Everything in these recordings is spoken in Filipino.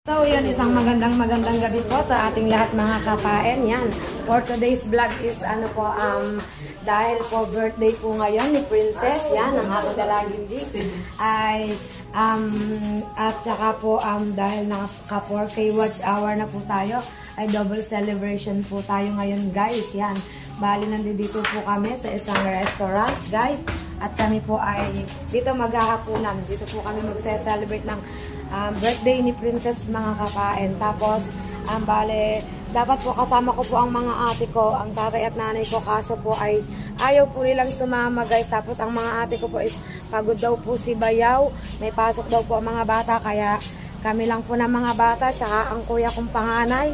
So, yun, isang magandang gabi po sa ating lahat mga kapain. Yan, for today's vlog is ano po, dahil po birthday po ngayon ni Princess, yan, ang aking dalaging dik, ay, at saka po, dahil naka 4K watch hour na po tayo, ay double celebration po tayo ngayon, guys. Yan, bali nandito po kami sa isang restaurant, guys, at kami po ay dito maghahapunan. Dito po kami magse-celebrate ng birthday ni Princess mga kapain. Tapos, bale, dapat po kasama ko po ang mga ate ko, ang tatay at nanay ko, kaso po ay ayaw po nilang sumama, guys. Tapos, ang mga ate ko po is pagod daw po si Bayaw. May pasok daw po ang mga bata, kaya kami lang po na mga bata, tsaka ang kuya kong panganay,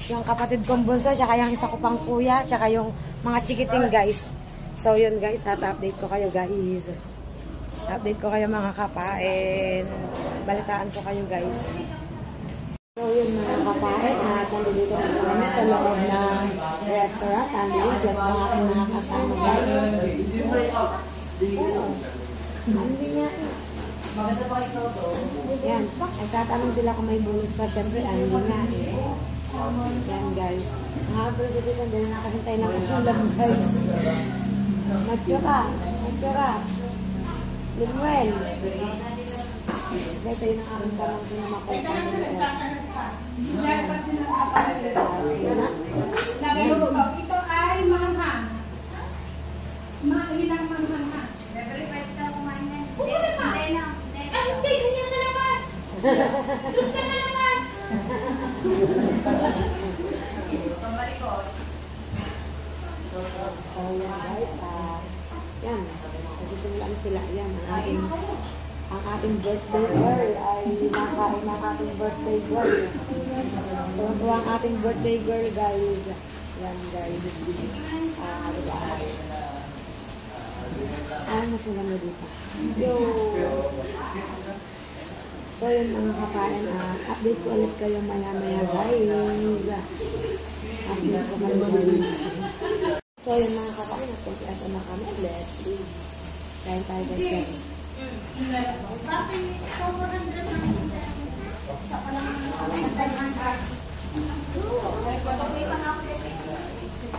yung kapatid kong bunso, tsaka yung isa ko pang kuya, tsaka yung mga chikiting, guys. So, yun, guys, at update ko kayo, guys. Update ko kayo mga kapain. Balitaan ko kayo, guys. So yun mga kapain, nandito na kami sa loob ng restaurant. Ang yun ang aking mga kasama, guys. Hindi nga. Yan, nagtatanong sila kung may bonus pa. Siyempre, hindi nga. Yan, guys. Mga kapatid, hindi na nakahintay ng ulam, guys. Magpira. Limuel. Ito yung aking tamang pinamakuha nila. Ito ay manghang. Ilang manghang ha? Never pwede ka kumain yan. Hindi na. Ay, hindi. Ganyan sa labas. Doon ka na labas. Pamarikot. So, yan guys. Yan. Nagsisimula sila. Yan. Ang ating birthday girl ay nakain ng ating birthday girl. Ito ang ating birthday girl, guys. Yan, guys. Diba? Mas maganda dito. Yo! So, yun mga kapain. Update ko ulit kayo maya-maya, guys. Update ko kayo, guys. So, yun mga kapain. Ito na kami. Let's see. Kain tayo, guys.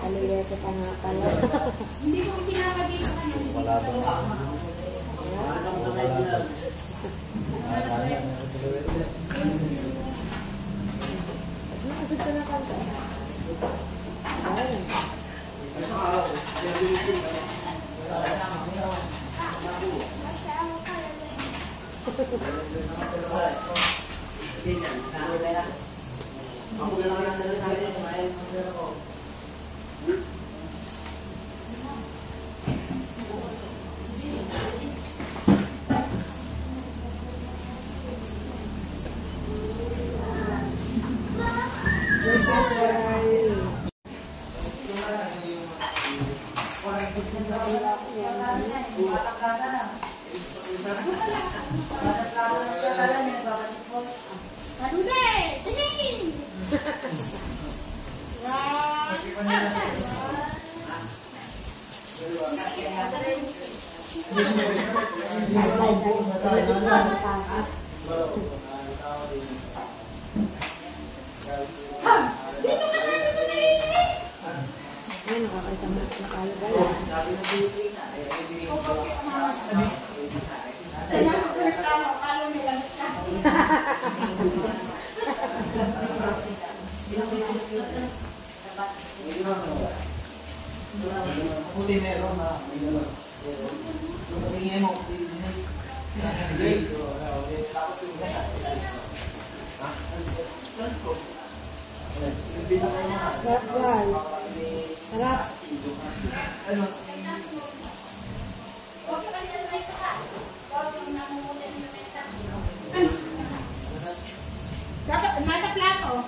Alilete pa nga pala. Hindi ko itinapagay sa kanya. Wala ba? Agad ka na kanta. Ay. Dapat nasa plato.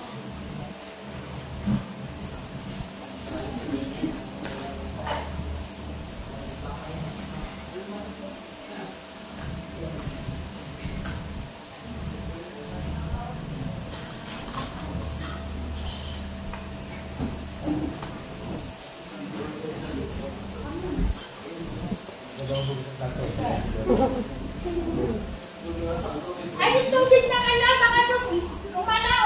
Ay, yung tubig ng ano, baka umanaw.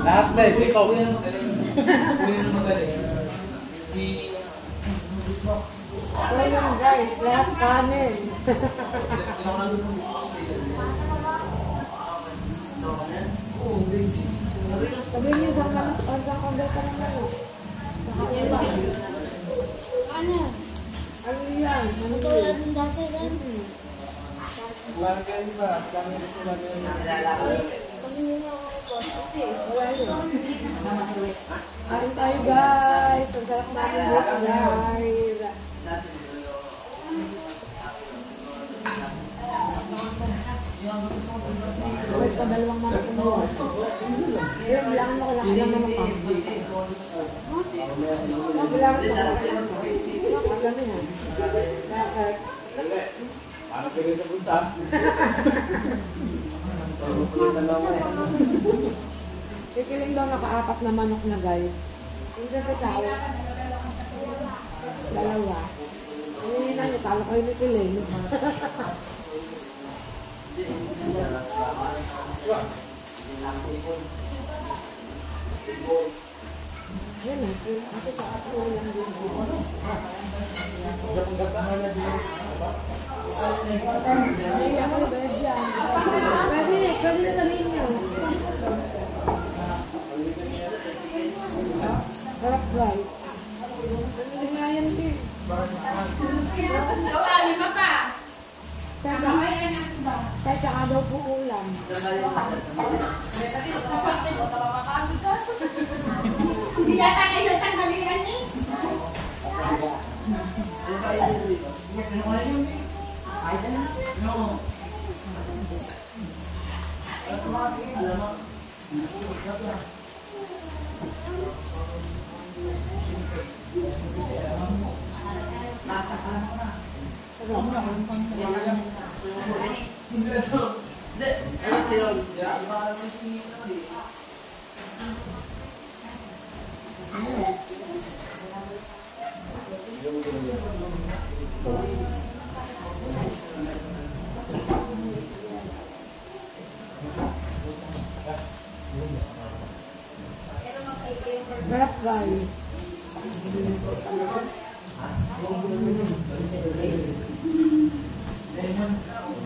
Lahat na eh. Ikaw, yun ang magaling. Yun ang magaling. Ayan guys, lahat kanin. Sabihin niyo sa kondol ka naman. Ano? Ano yan? Ano yan? Parang ganyan ba? Kami rin ko lang Kain tayo guys. Ang sarap namin dito guys. Guys, padalawang manok ko mo. Ilang bilangan mo ko lang. Ilang manok ka. Bilangan ko. Maganda yan. Bakit? Paano pwede sa punta? Kikiling daw naka-apat na manok na guys. Hindi sa tao. Dalawa. Hindi na niyo, talo kayo ni Kiling. Yan eh. Ako sa ato lang din. Pwede na sabihin niyo. Harap guys. Ano nga yan din? Sa ka daw po ulam. Hindi yata kayo tanghalian eh. Harap guys.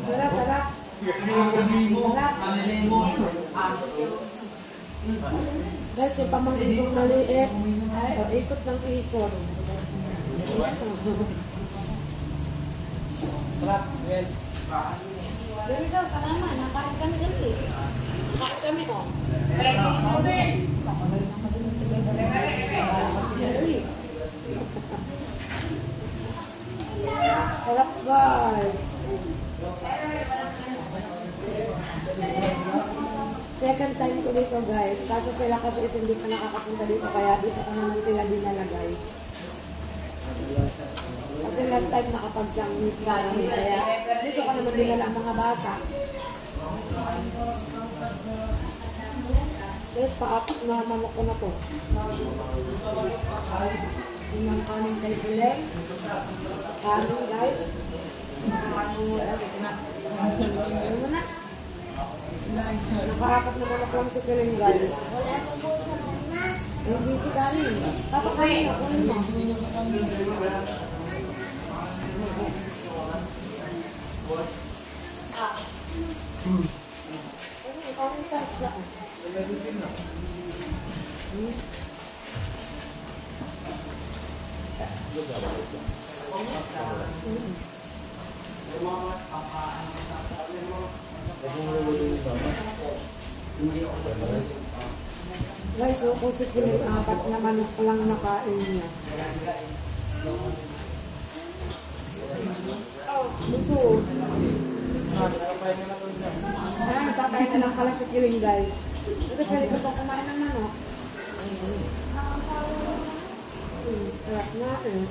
Harap. Guys, yung pamangkin kong maliit. Ikot ng ikot. Sarap, well. Dali daw, kalama. Nakain kami dali. Nakain kami o. Harap guys. Second time ko dito guys. Kaso sila kasi hindi pa nakakapunta dito. Kaya dito ko naman sila dinala guys. Kasi last time nakapag-summit kami. Kaya dito ko naman dinala ang mga bata. Guys, paapak na manok ko na po. Yung kanin kay Bileng. Kanin guys. Nakaapat na manok lang si Bileng guys. Hindi si kanin. Papakain ako yun mo. Guys, so kung si Kiling apat na manok lang nakain niya. Buso. Nagkakain na lang pala si Kiling guys. Ito pwede ko pa kumain ng manok. Sarap na eh.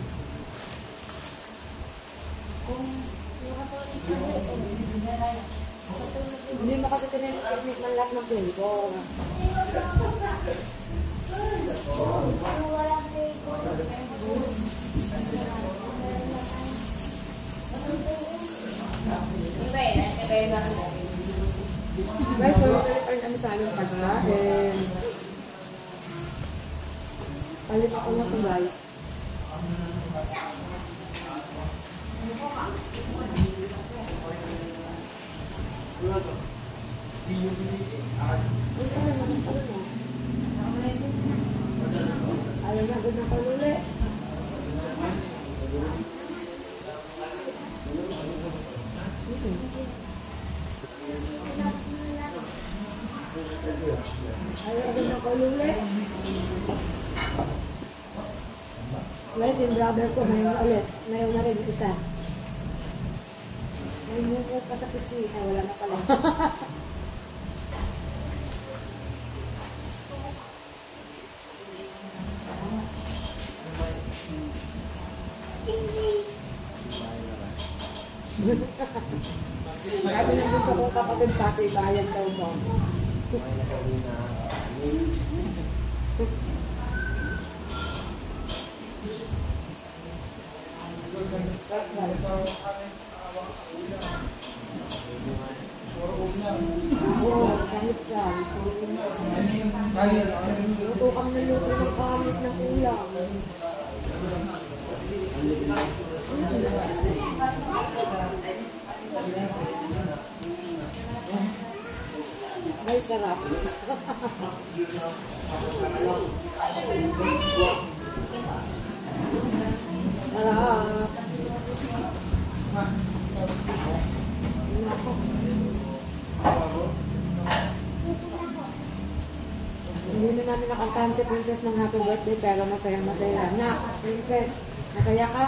Hindi mo kasi tinitipnik man lahat ng flavor. Guys, so return kami sa aming pagkain. Palit ako na ito guys. Ayaw na agad na kaluli. Ayaw agad na kaluli. Guys, yung brother ko, mayroon ulit. Mayroon na rin isa. Mayroon ko pa sa PC. Ay, wala na pala. Sabi na gusto kong kapatid sa akin, bayan daw ba? Oo, kahit ka. Luto kang naluto ng kamit ng ulam. Ay, sarap. Sarap. Hindi na namin nakantahan si Princess ng happy birthday pero masaya-masaya. Na, Princess, masaya ka?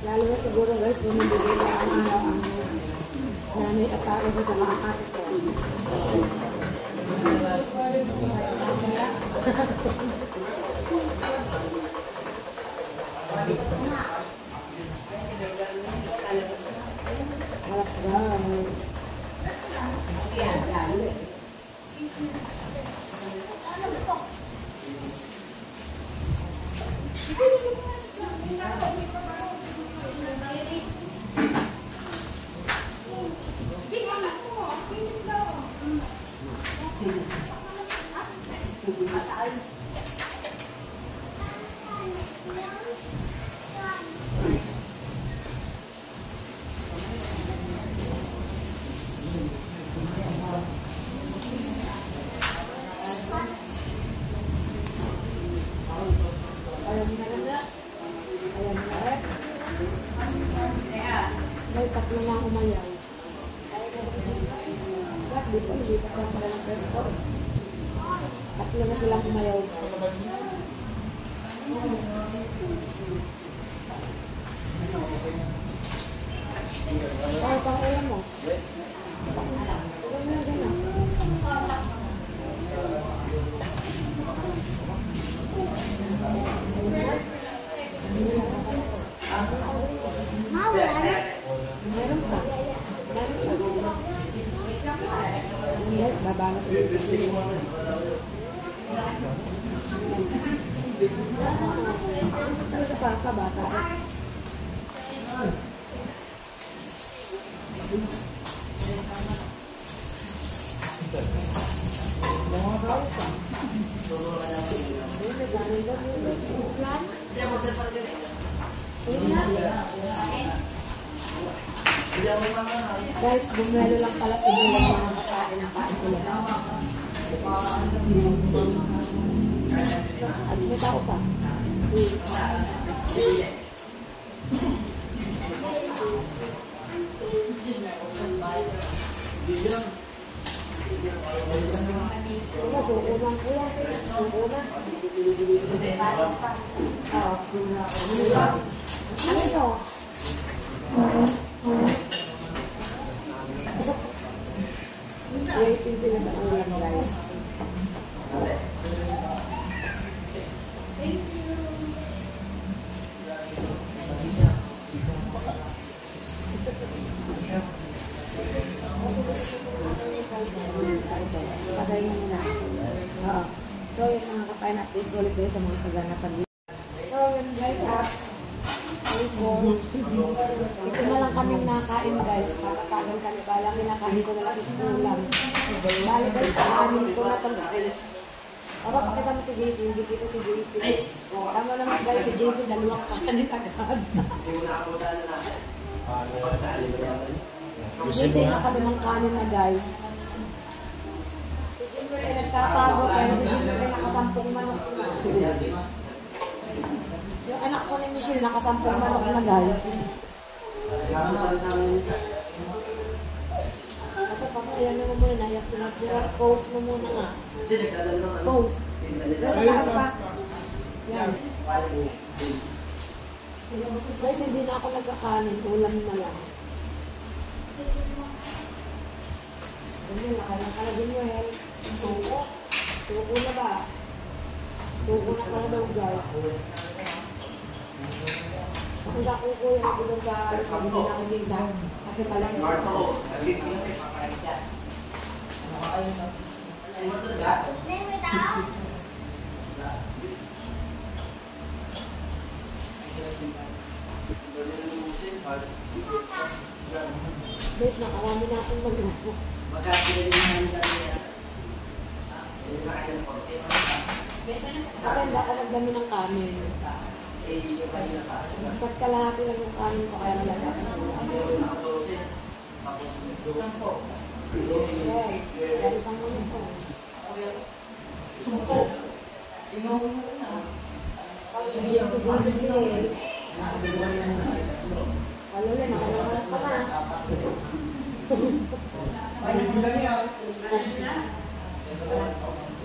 Lalo na siguro guys, bumibigay na ang araw ang nanay at tao dito mga ate ko. Harap guys. May tatlo na umayaw. Hindi pa sila ng pesto. Tatlo na silang umayaw. Pang ulam mo. Ganyan. Ano sa papa, bata? Guys, bumelo lang pala si Bula yung mga kakain ng kain ko lang. At may tao pa. Suko lang po yan. Suko na. Ano ito? Waiting sila sa ulam, guys. Pagay mo muna. Oo. So, yun ang kakain natin. Ulit kayo sa mga kaganapan dito. So, yun guys, ito na lang kami nakain guys. Kakatagal kami. Bala kinakain ko na lang is ulam. Bali guys, kaanin ko na itong guys. Aba, pakita mo si JC. Hindi kita si JC. Tama naman guys, si JC dalawang kaanin agad. Si JC nakalimang kanin na guys. Si Jimber ay nagtatago pero si Jimber ay nakasampung manok na. Yung anak ko ni Michelle nakasampung manok na guys. Kasi pakayan mo muna, nayak sila. Post mo muna nga. Post. Sa taas pa. Yan. Guys, hindi na ako nagkakanin. Ulam na lang. Ganyan, nakalang ka na din mo eh. Suko. Suko na ba? Suko na ka na daw guys. Kung sa kuko yung nagulong sa sabi din ako dito. Kasi malang yung ako. Guys, nakarami na akong mag-rapo. Kasi hindi ako nagdami ng kanin. Basta't kalahati lang yung kanin ko kaya malaga ako ng ulam. Yes, dali pang muna ko. Sumpo. Alula, nakalaman pa na.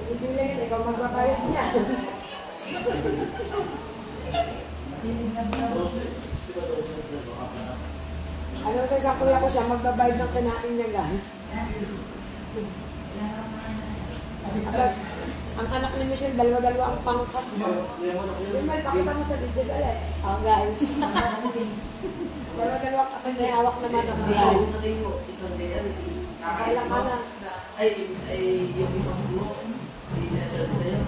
Hindi, ikaw magpapayos niya. Ano sa kuya ko siya, magbabayad ng kinain niya guys. Ang anak ni Michelle, dalawa-dalawa ang pangkat mo. Yung may pakita mo sa video ulit. Oh guys. Dalawa-dalawa kapag may hawak naman ang guys. Kailan ka na. Ay, yung isang buo. Hindi siya sa'yo.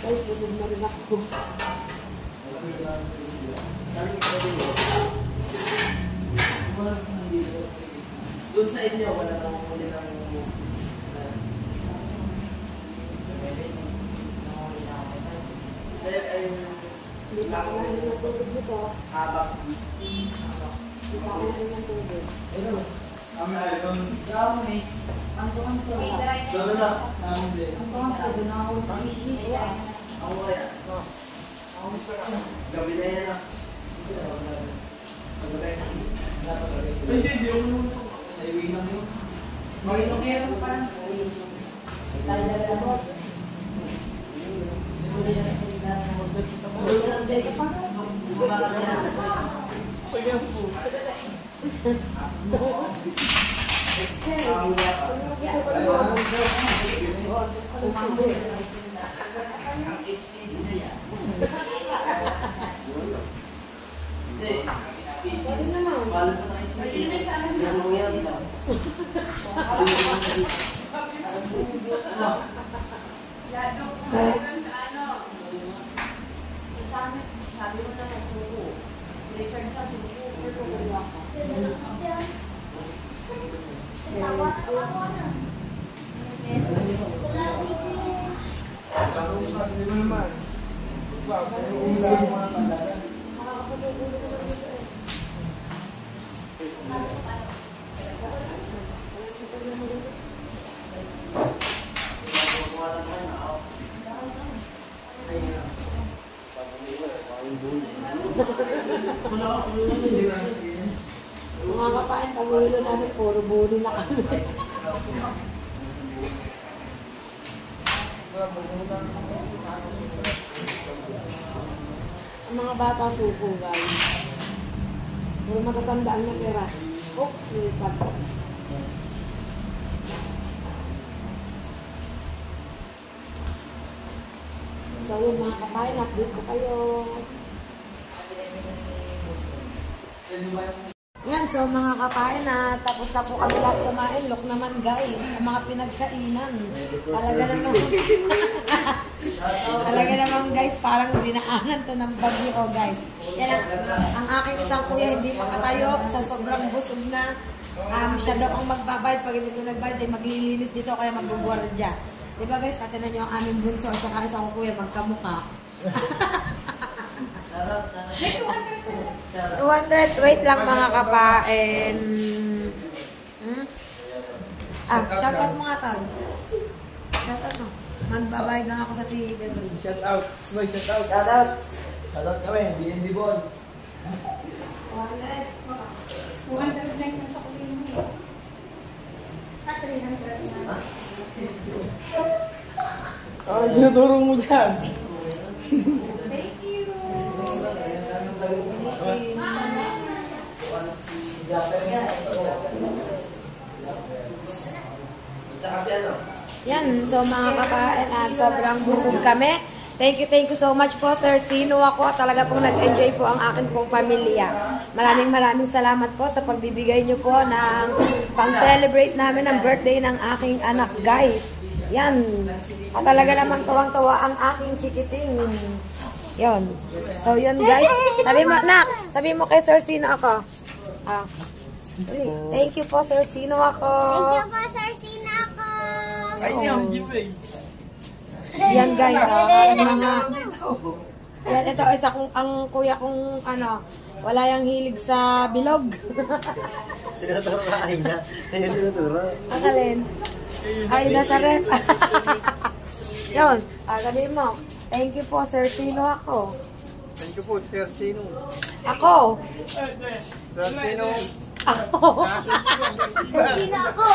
Guys, busog na rin ako. Doon sa inyo, wala nang muli ng Hindi pa ako nahingin ng tubig dito. Habak. Hindi pa ako nahingin ng tubig. Kami ay doon. Doon eh. Doon na. Doon din. Ako kaya. Gabi na yan ah. Hindi, hindi ako naman. Naiwing lang yun. Meron pa. Sabi mo na suko. Record ka, suko. Mga kapain, pag-uwilo namin, puro buli na kami. Ang mga bata suko, guys. Puro matatanda ang natira. Oh, nilipad. So yun mga kapain, update ko kayo. Yan, so mga kapain na tapos na po kami lahat kumain. Look naman guys, ang mga pinagkainan. Talaga naman. Talaga naman guys, parang dinaanan to ng bagyo oh guys. Yan ang aking isang kuya hindi pa katayo sa sobrang busog na. Siya daw ang magbabayad. Pag hindi ko nagbayad ay maglilinis dito kaya magugwardya. Diba guys, katinan nyo ang aming bunso at saka isang kuya magkamuka. 200, wait lang mga kapain. Shoutout mo nga tao. Shoutout mo. Magbabayad lang ako sa TV. Shout out. Boy, shout out. Shout out. Shout out kami. BNB Bonds. 200. 200 lang yung sa kulin mo. 300 na. Oh, dinuturo mo dyan. Thank you. Yan, so mga kapain at sobrang busog kami. Thank you so much po Sir Sino ako. Talaga pong nag-enjoy po ang akin pong pamilya. Maraming salamat po sa pagbibigay nyo po ng pang-celebrate namin ng birthday ng aking anak guys. Yan. At talaga namang tuwang-tuwa ang aking chikiting. Yon. So yun guys. Sabi mo, nak, sabi mo kay Sir Sino ako. Thank you po Sir Sino ako. Thank you po, Sir Sino ako. Ayun, giveaway. Yan guys, yan, ito isa kong ang kuya kong wala yang hilig sa bilog. Tinuturo ka, ay na. Ayun, tinuturo. Akalin. Ay, nasa ref. Yun, sabihin mo, thank you po Sir Sino ako. Thank you po, Sir Sino. Ako. Sir Sino. Ako. Sir Sino ako.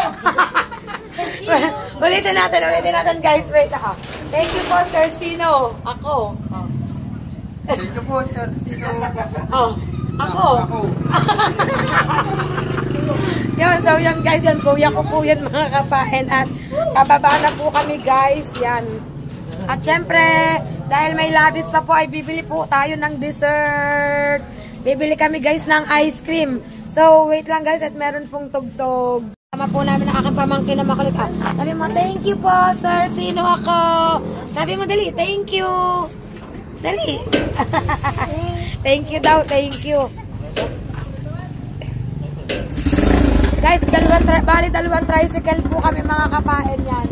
Ulitin natin guys, wait ako. Thank you po Sir Sino. Ako. Thank you po, Sir Sino. Oh, ako. Yun, so yan guys, yan kuya ko po yan mga kapain at pababa na po kami guys, yan. At syempre, dahil may labis pa po ay bibili po tayo ng dessert. Bibili kami guys ng ice cream. So wait lang guys at meron pong tugtog. Tama po namin ang aking pamangkin na makulit. Sabi mo, thank you po Sir Sino ako. Sabi mo dali, thank you. Dali. Thank you daw, thank you. Guys, dalawang tricycle po kami mga kapain yan.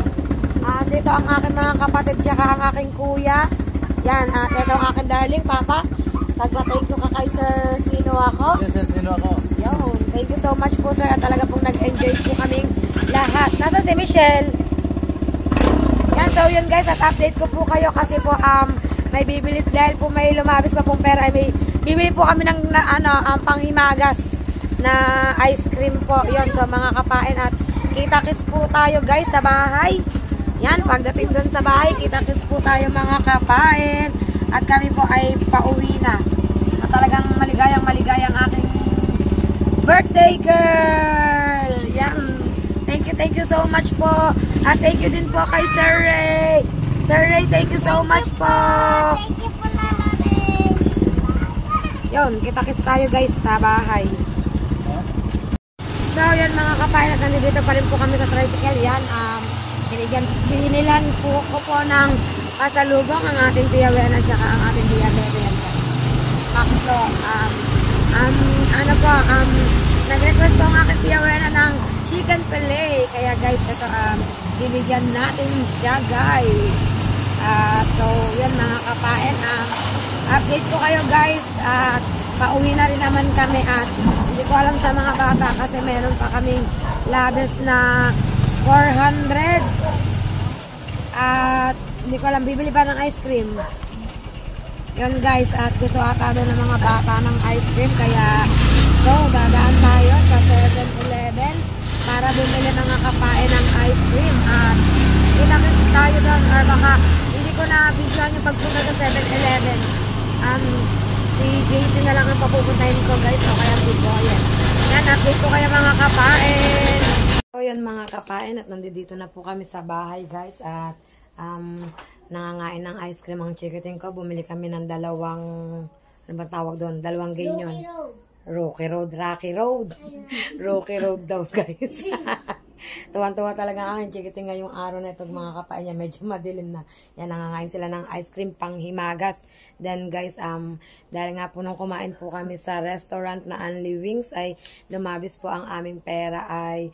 Dito ang aking mga kapatid tsaka ang aking kuya. Yan, ito ang aking darling papa. Thank you ka kay Sir Sino ako. Yes, sir, sino ako? Yun. Thank you so much po sir. At talaga pong nag-enjoy po kaming lahat. Nasa si Michelle. Yan. So yun guys. At update ko po kayo kasi po may bibili dahil po may lumabis pa pong pera. May bibili po kami ng panghimagas na ice cream po. Yun. So mga kapain at kita-kits po tayo guys sa bahay. Yan. Pagdating dun sa bahay, kita-kits po tayo mga kapain. At kami po ay pauwi na. At talagang maligayang aking birthday girl! Yan! Thank you so much po! At thank you din po kay Sir Ray! Sir Ray, thank you so much po! Thank you po namin. Yun, kita-kits tayo guys sa bahay. So, yan mga kapain at nandito pa rin po kami sa tricycle. Yan, binilan po ko ng pasalubong ang ating Tia Wena at ang ating Tia Bebe. Makso, nag-request po ang aking Tia Wena ng chicken fillet. Kaya guys, ito, bibigyan natin siya guys. So, yan mga kapain. Update ko kayo guys. At pauwi na rin naman kami at hindi ko alam sa mga bata kasi meron pa kaming labis na 400. At hindi ko alam, bibili pa ng ice cream. Yun guys, at gusto ata doon ng mga bata ng ice cream. Kaya, so, dadaan tayo sa 7-Eleven para bumili mga kapain ng ice cream. At kinamit tayo doon, or baka hindi ko na videoan yung pagpunta sa 7-Eleven. Si JC na lang ang papupuntahin ko guys, o kaya si Boyen. Yan, update ko kayo mga kapain. So, yan mga kapain, at nandito na po kami sa bahay guys. At nangangain ng ice cream ang chikiting ko. Bumili kami ng dalawang, ano ba tawag doon? Dalawang ganyan. Rocky Road. Rocky Road daw guys. Tuwan-tuwa talaga ang aking chikiting ngayong araw na ito mga kapain yan. Medyo madilim na. Yan, nangangain sila ng ice cream pang himagas. Then guys, dahil nga po nung kumain po kami sa restaurant na Only Wings ay lumabis po ang aming pera ay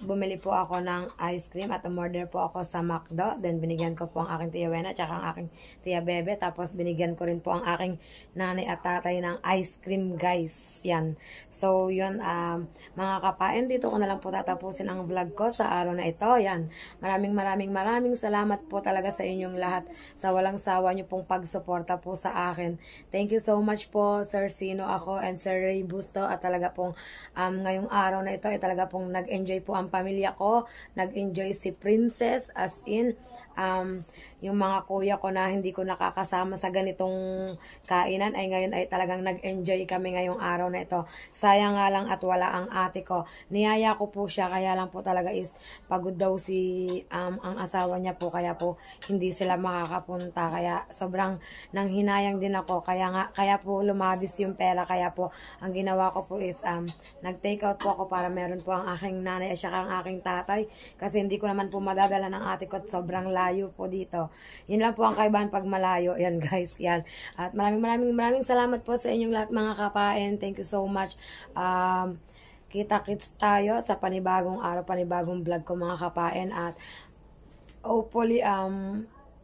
bumili po ako ng ice cream at umorder po ako sa McDo. Then, binigyan ko po ang aking Tia Wena at saka ang aking Tia Bebe. Tapos, binigyan ko rin po ang aking nanay at tatay ng ice cream, guys. Yan. So, yun, mga kapain, dito ko na lang po tatapusin ang vlog ko sa araw na ito. Yan. Maraming salamat po talaga sa inyong lahat sa walang sawa nyo pong pagsuporta po sa akin. Thank you so much po, Sir Sino ako and Sir Ray Busto. At talaga pong ngayong araw na ito ay talaga pong nag-enjoy po ang pamilya ko, nag-enjoy si Princess, as in, yung mga kuya ko na hindi ko nakakasama sa ganitong kainan ay ngayon ay talagang nag-enjoy kami ngayong araw na ito. Sayang nga lang at wala ang ate ko. Niyaya ko po siya, kaya lang po talaga is pagod daw ang asawa niya po, kaya po hindi sila makakapunta. Kaya sobrang nanghinayang din ako, kaya po lumabis yung pera. Kaya po ang ginawa ko po is nag-take out po ako para meron po ang aking nanay at saka ang aking tatay, kasi hindi ko naman po madadala ng ate ko at sobrang layo po dito. Yun lang po ang kaibahan pag malayo. Yan guys, yan. At maraming salamat po sa inyong lahat mga kapain. Thank you so much. Kita-kits tayo sa panibagong araw, panibagong vlog ko mga kapain. At hopefully,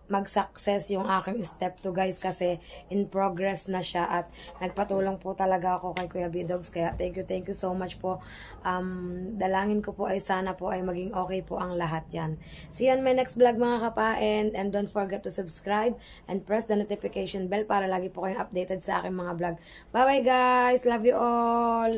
mag-success yung aking step 2 guys, kasi in progress na siya at nagpatulong po talaga ako kay Kuya B-Dogs. Kaya thank you so much po. Dalangin ko po ay sana po ay maging okay po ang lahat yan. See you on my next vlog mga kapain, and don't forget to subscribe and press the notification bell para lagi po kayong updated sa aking mga vlog. Bye bye guys, love you all.